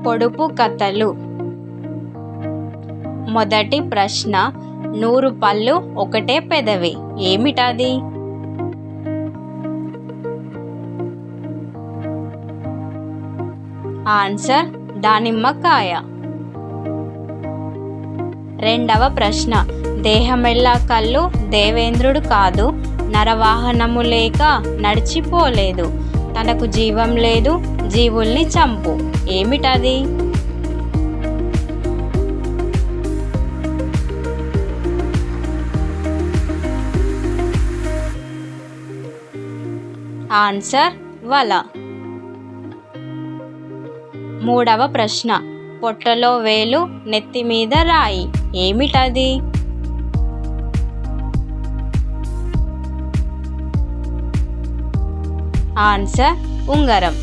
పొడుపు కథలు. మొదటి ప్రశ్న, 100 పళ్ళు ఒకటే పెదవి, ఏమిటది? ఆన్సర్, దానిమ్మకాయ. రెండవ ప్రశ్న, దేహమెల్లా కళ్ళు దేవేంద్రుడు కాదు, నరవాహనము లేక నడిచిపోలేదు, తనకు జీవం లేదు, జీవుల్ని చంపు, ఏమిటది? ఆన్సర్, వల. మూడవ ప్రశ్న, పొట్టలో వేలు నెత్తి మీద రాయి, ఏమిటది? ఆన్సర్, ఉంగరం.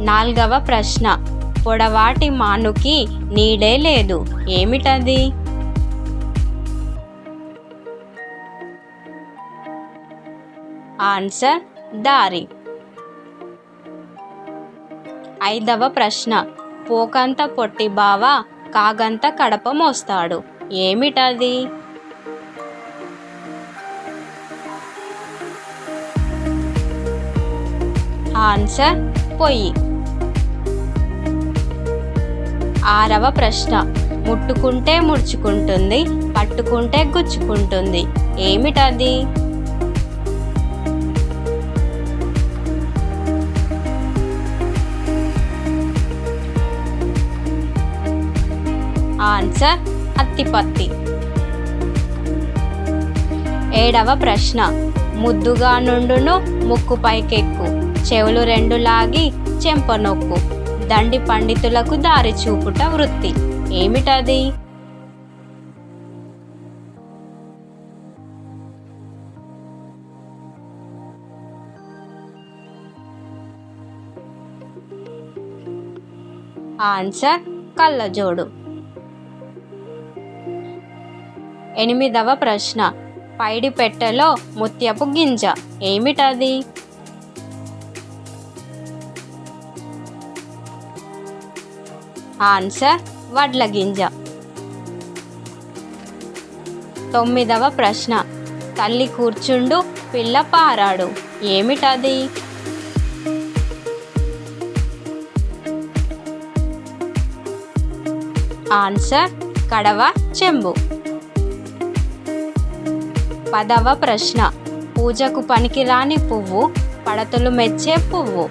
నాల్గవ ప్రశ్న, పొడవాటి మానుకి నీడే లేదు, ఏమిటది? ఆన్సర్, దారి. ఐదవ ప్రశ్న, పోకంత పొట్టి బావ కాగంత కడప మోస్తాడు, ఏమిటది? ఆన్సర్, పొయ్యి. ఆరవ ప్రశ్న, ముట్టుకుంటే ముడుచుకుంటుంది, పట్టుకుంటే గుచ్చుకుంటుంది, ఏమిటది? ఆన్సర్, అత్తిపత్తి. ఏడవ ప్రశ్న, ముద్దుగా నుండును ముక్కు పైకెక్కు, చెవులు రెండు లాగి చెంపనొక్కు, దండి పండితులకు దారి చూపుట వృత్తి, ఏమిటది? ఆన్సర్, కళ్ళజోడు. ఎనిమిదవ ప్రశ్న, పైడి పెట్టెలో ముత్యపు గింజ, ఏమిటది? ఆన్సర్, వడ్ల గింజ. తొమ్మిదవ ప్రశ్న, తల్లి కూర్చుండు పిల్ల పారాడు, ఏమిటది? ఆన్సర్, కడవ చెంబు. పదవ ప్రశ్న, పూజకు పనికిరాని పువ్వు పడతలు మెచ్చే పువ్వు,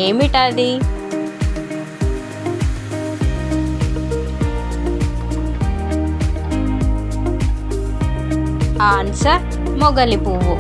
ఏమిటది? ఆన్సర్, మొగలి పువ్వు.